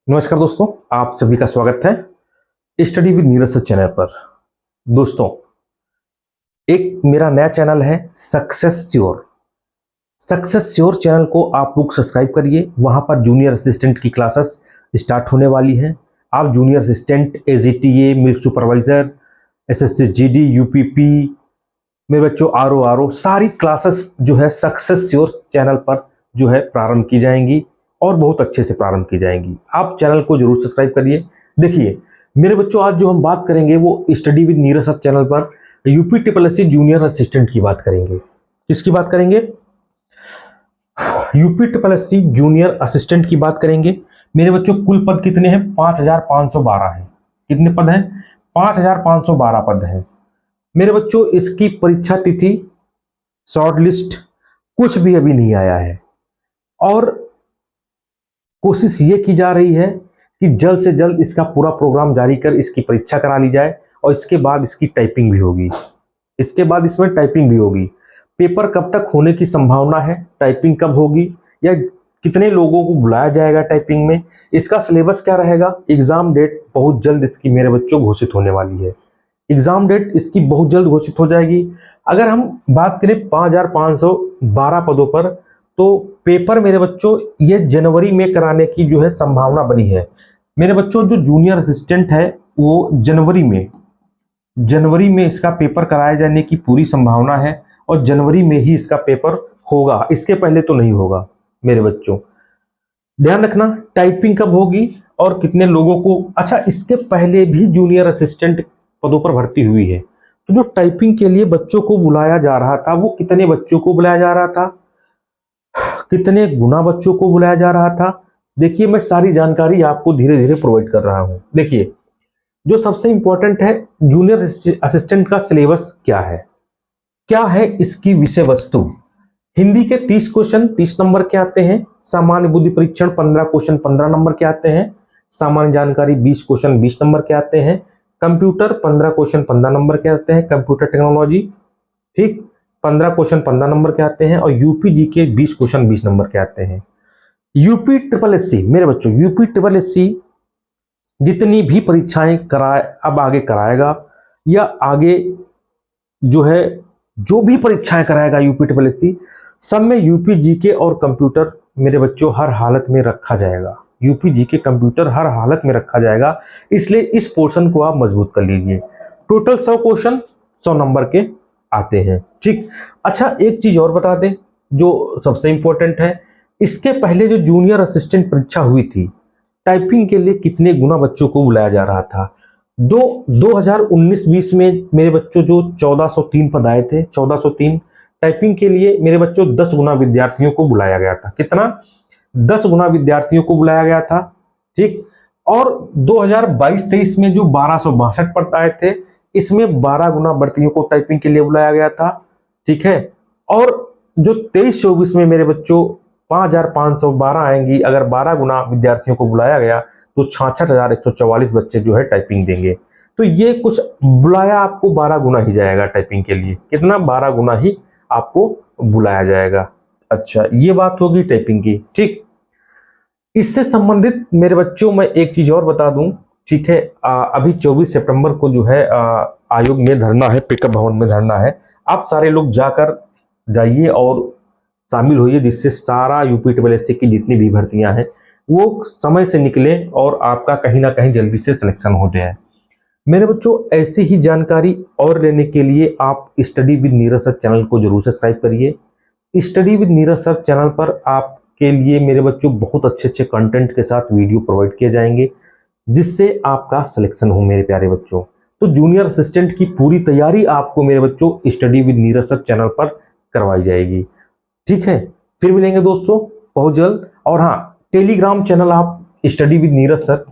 नमस्कार दोस्तों, आप सभी का स्वागत है study with Neeraj sir channel पर। दोस्तों, एक मेरा नया चैनल है success sure. Success sure channel को आप लोग सब्सक्राइब करिए। वहां पर जूनियर असिस्टेंट की क्लासेस स्टार्ट होने वाली हैं। आप junior assistant, AGTA, milk supervisor, SSC GD, UPP, मेरे बच्चों आरओ सारी क्लासेस जो है सक्सेस श्योर चैनल पर जो है प्रारंभ की जाएंगी और बहुत अच्छे से प्रारंभ की जाएंगी। आप चैनल को जरूर सब्सक्राइब करिए। देखिए मेरे बच्चों, आज जो हम बात करेंगे वो study with Neeraj sir channel पर यूपी ट्रिपल जूनियर असिस्टेंट की बात करेंगे। किसकी बात करेंगे? यूपी ट्रिपल जूनियर असिस्टेंट की बात करेंगे। मेरे बच्चों, कुल पद कितने हैं? 5512 हैं। कितने पद हैं? 5512 पद हैं। मेरे बच्चों, इसकी परीक्षा तिथि, शॉर्ट लिस्ट कुछ भी अभी नहीं आया है और कोशिश ये की जा रही है कि जल्द से जल्द इसका पूरा प्रोग्राम जारी कर इसकी परीक्षा करा ली जाए और इसके बाद इसकी टाइपिंग भी होगी। इसके बाद इसमें टाइपिंग भी होगी। पेपर कब तक होने की संभावना है, टाइपिंग कब होगी, या कितने लोगों को बुलाया जाएगा टाइपिंग में, इसका सिलेबस क्या रहेगा, एग्जाम डेट बहुत जल्द इसकी मेरे बच्चों घोषित होने वाली है। एग्जाम डेट इसकी बहुत जल्द घोषित हो जाएगी। अगर हम बात करें 5512 पदों पर, तो पेपर मेरे बच्चों ये जनवरी में कराने की जो है संभावना बनी है। मेरे बच्चों, जो जूनियर असिस्टेंट है वो जनवरी में इसका पेपर कराए जाने की पूरी संभावना है और जनवरी में ही इसका पेपर होगा, इसके पहले तो नहीं होगा। मेरे बच्चों ध्यान रखना, टाइपिंग कब होगी और कितने लोगों को। अच्छा, इसके पहले भी जूनियर असिस्टेंट पदों पर भर्ती हुई है, तो जो टाइपिंग के लिए बच्चों को बुलाया जा रहा था वो कितने बच्चों को बुलाया जा रहा था, कितने गुना बच्चों को बुलाया जा रहा था। देखिए, मैं सारी जानकारी आपको धीरे धीरे प्रोवाइड कर रहा हूं। देखिए, जो सबसे इंपॉर्टेंट है, जूनियर असिस्टेंट का सिलेबस क्या है इसकी विषय वस्तु। हिंदी के 30 क्वेश्चन 30 नंबर के आते हैं। सामान्य बुद्धि परीक्षण 15 क्वेश्चन 15 नंबर के आते हैं। सामान्य जानकारी 20 क्वेश्चन 20 नंबर के आते हैं। कंप्यूटर 15 क्वेश्चन 15 नंबर के आते हैं। कंप्यूटर टेक्नोलॉजी, ठीक, 15 क्वेश्चन 15 नंबर के आते हैं और यूपी जी के 20 क्वेश्चन 20 नंबर के आते हैं। यूपी ट्रिपल एससी, मेरे बच्चों, यूपी ट्रिपल एससी जितनी भी परीक्षाएं अब आगे कराएगा या आगे जो है जो भी परीक्षाएं कराएगा यूपी ट्रिपल एससी, सब में यूपी जीके और कंप्यूटर मेरे बच्चों हर हालत में रखा जाएगा। यूपी जीके कंप्यूटर हर हालत में रखा जाएगा, इसलिए इस पोर्शन को आप मजबूत कर लीजिए। टोटल 100 क्वेश्चन 100 नंबर के आते हैं, ठीक। अच्छा, एक चीज और बता दें जो सबसे इंपॉर्टेंट है, इसके पहले जो जूनियर असिस्टेंट परीक्षा हुई थी, टाइपिंग के लिए कितने गुना बच्चों को बुलाया जा रहा था। 2019-20 में मेरे बच्चों जो 1403 पद आए थे, 1403 टाइपिंग के लिए मेरे बच्चों 10 गुना विद्यार्थियों को बुलाया गया था। कितना? 10 गुना विद्यार्थियों को बुलाया गया था, ठीक। और 2022-23 में जो 1262 पद आए थे, इसमें 12 गुना भर्तियों को टाइपिंग के लिए बुलाया गया था, ठीक है। और जो 23-24 में मेरे बच्चों 5512 आएंगी। अगर 12 गुना विद्यार्थियों को बुलाया गया तो 66,144 बच्चे जो है टाइपिंग देंगे। तो ये कुछ बुलाया आपको 12 गुना ही जाएगा टाइपिंग के लिए। कितना? 12 गुना ही आपको बुलाया जाएगा। अच्छा, ये बात होगी टाइपिंग की, ठीक। इससे संबंधित मेरे बच्चों मैं एक चीज और बता दूं, ठीक है। अभी 24 सितंबर को जो है आयोग में धरना है, पिकअप भवन में धरना है। आप सारे लोग जाइए और शामिल होइए, जिससे सारा यूपी ट्रिपल एससी की जितनी भी भर्तियां हैं वो समय से निकले और आपका कहीं ना कहीं जल्दी से सिलेक्शन हो जाए। मेरे बच्चों, ऐसी ही जानकारी और लेने के लिए आप study with Neeraj sir channel को जरूर सब्सक्राइब करिए। Study with Neeraj sir channel पर आपके लिए मेरे बच्चों बहुत अच्छे अच्छे कंटेंट के साथ वीडियो प्रोवाइड किए जाएंगे, जिससे आपका सिलेक्शन हो मेरे प्यारे बच्चों। तो जूनियर असिस्टेंट की पूरी तैयारी आपको मेरे बच्चों study with Neeraj sir channel पर करवाई जाएगी, ठीक है। फिर मिलेंगे दोस्तों बहुत जल्द। और हाँ, टेलीग्राम चैनल आप स्टडी विद नीरज सर,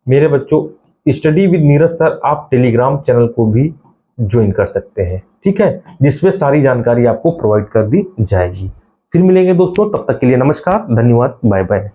मेरे बच्चों स्टडी विद नीरज सर, आप टेलीग्राम चैनल को भी ज्वाइन कर सकते हैं, ठीक है, जिसमें सारी जानकारी आपको प्रोवाइड कर दी जाएगी। फिर मिलेंगे दोस्तों, तब तक के लिए नमस्कार, धन्यवाद, बाय बाय।